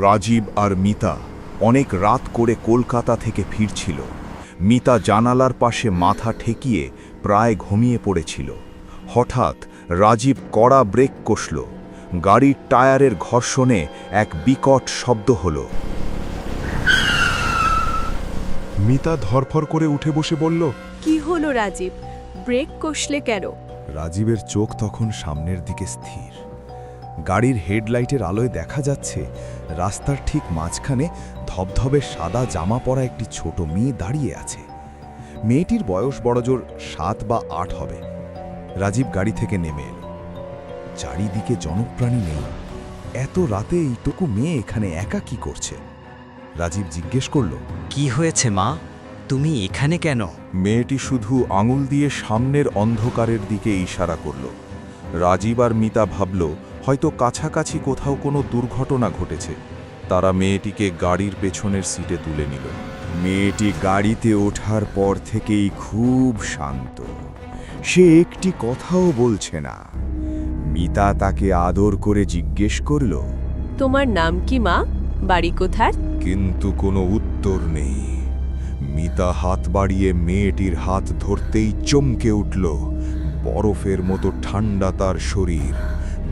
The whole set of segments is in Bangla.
রাজীব আর মিতা অনেক রাত করে কলকাতা থেকে ফিরছিল। মিতা জানালার পাশে মাথা ঠেকিয়ে প্রায় ঘুমিয়ে পড়েছিল। হঠাৎ রাজীব কড়া ব্রেক কষল। গাড়ির টায়ারের ঘর্ষণে এক বিকট শব্দ হলো। মিতা ধরফর করে উঠে বসে বলল, কি হলো রাজীব, ব্রেক কষলে কেন? রাজীবের চোখ তখন সামনের দিকে স্থির। গাড়ির হেডলাইটের আলোয় দেখা যাচ্ছে রাস্তার ঠিক মাঝখানে ধবধবে সাদা জামা পরা একটি ছোট মেয়ে দাঁড়িয়ে আছে। মেয়েটির বয়স বড়জোর 7 বা 8 হবে। রাজীব গাড়ি থেকে নেমে এল। চারিদিকে জনপ্রাণী নেই। এত রাতে এইটুকু মেয়ে এখানে একা কি করছে? রাজীব জিজ্ঞেস করল, কি হয়েছে মা, তুমি এখানে কেন? মেয়েটি শুধু আঙুল দিয়ে সামনের অন্ধকারের দিকে ইশারা করল। রাজীব আর মিতা ভাবল হয়তো কাছাকাছি কোথাও কোনো দুর্ঘটনা ঘটেছে। তারা মেয়েটিকে গাড়ির পেছনের সিটে তুলে নিল। মেয়েটি গাড়িতে ওঠার পর থেকেই খুব শান্ত। সে একটি কথাও বলছে না। মিতা তাকে আদর করে জিজ্ঞেস করল, তোমার নাম কি মা, বাড়ি কোথায়? কিন্তু কোনো উত্তর নেই। মিতা হাত বাড়িয়ে মেয়েটির হাত ধরতেই চমকে উঠল। বরফের মতো ঠান্ডা তার শরীর,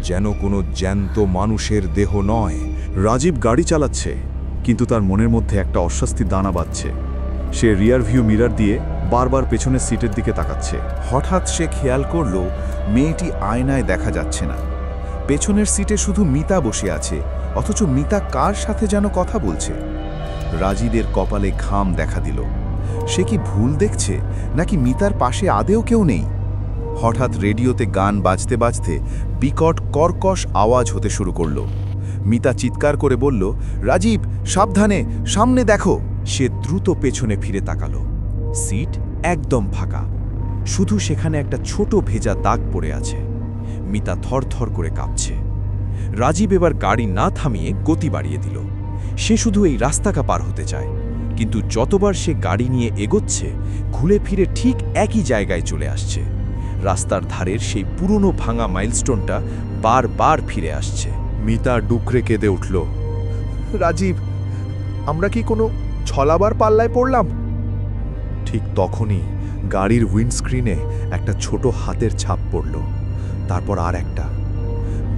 যেন কোনো জ্যান্ত মানুষের দেহ নয়। রাজীব গাড়ি চালাচ্ছে, কিন্তু তার মনের মধ্যে একটা অস্বস্তির দানা বাঁধছে। সে রিয়ার ভিউ মিরর দিয়ে বারবার পেছনের সিটের দিকে তাকাচ্ছে। হঠাৎ সে খেয়াল করল মেয়েটি আয়নায় দেখা যাচ্ছে না। পেছনের সিটে শুধু মিতা বসে আছে, অথচ মিতা কার সাথে যেন কথা বলছে। রাজীবের কপালে ঘাম দেখা দিল। সে কি ভুল দেখছে, নাকি মিতার পাশে আদেও কেউ নেই? হঠাৎ রেডিওতে গান বাজতে বাজতে বিকট কর্কশ আওয়াজ হতে শুরু করল। মিতা চিৎকার করে বলল, রাজীব সাবধানে, সামনে দেখো। সে দ্রুত পেছনে ফিরে তাকালো। সিট একদম ফাঁকা, শুধু সেখানে একটা ছোট ভেজা দাগ পড়ে আছে। মিতা থরথর করে কাঁপছে। রাজীব এবার গাড়ি না থামিয়ে গতি বাড়িয়ে দিল। সে শুধু এই রাস্তাটা পার হতে চায়, কিন্তু যতবার সে গাড়ি নিয়ে এগোচ্ছে ঘুরে ফিরে ঠিক একই জায়গায় চলে আসছে। রাস্তার ধারের সেই পুরনো ভাঙা মাইলস্টোনটা বারবার ফিরে আসছে। মিতা ডুকরে কেঁদে উঠল, রাজীব, আমরা কি কোনো ছলাবার পাল্লায় পড়লাম? ঠিক তখনই গাড়ির উইন্ডস্ক্রিনে একটা ছোট হাতের ছাপ পড়ল, তারপর আর একটা।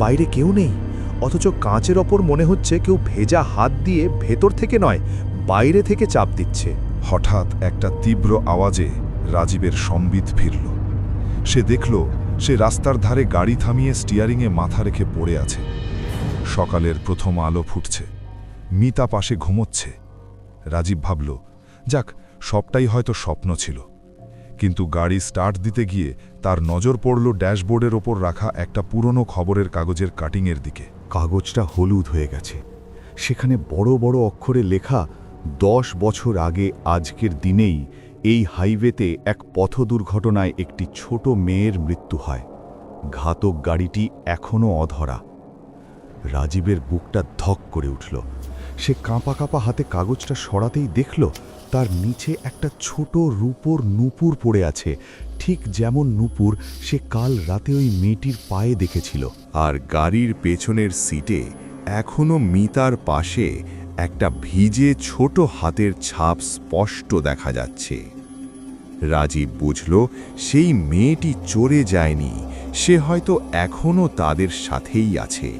বাইরে কেউ নেই, অথচ কাঁচের ওপর মনে হচ্ছে কেউ ভেজা হাত দিয়ে ভেতর থেকে নয়, বাইরে থেকে চাপ দিচ্ছে। হঠাৎ একটা তীব্র আওয়াজে রাজীবের সম্বিত ফিরল। সে দেখল সে রাস্তার ধারে গাড়ি থামিয়ে স্টিয়ারিংয়ে মাথা রেখে পড়ে আছে। সকালের প্রথম আলো ফুটছে। মিতা পাশে ঘুমোচ্ছে। রাজীব ভাবল, যাক, সবটাই হয়তো স্বপ্ন ছিল। কিন্তু গাড়ি স্টার্ট দিতে গিয়ে তার নজর পড়ল ড্যাশবোর্ডের ওপর রাখা একটা পুরনো খবরের কাগজের কাটিংয়ের দিকে। কাগজটা হলুদ হয়ে গেছে। সেখানে বড় বড় অক্ষরে লেখা, 10 বছর আগে আজকের দিনেই এই হাইওয়েতে এক পথ দুর্ঘটনায় একটি ছোট মেয়ের মৃত্যু হয়। ঘাতক গাড়িটি এখনও অধরা। রাজীবের বুকটা ধক করে উঠল। সে কাঁপা কাঁপা হাতে কাগজটা সরাতেই দেখল তার নিচে একটা ছোট রূপোর নূপুর পড়ে আছে, ঠিক যেমন নূপুর সে কাল রাতে ওই মেয়েটির পায়ে দেখেছিল। আর গাড়ির পেছনের সিটে এখনো মিতার পাশে একটা ভিজে ছোট হাতের ছাপ স্পষ্ট দেখা যাচ্ছে। রাজীব বুঝল সেই মেয়েটি চড়ে যায়নি, সে হয়তো এখনো তাদের সাথেই আছে।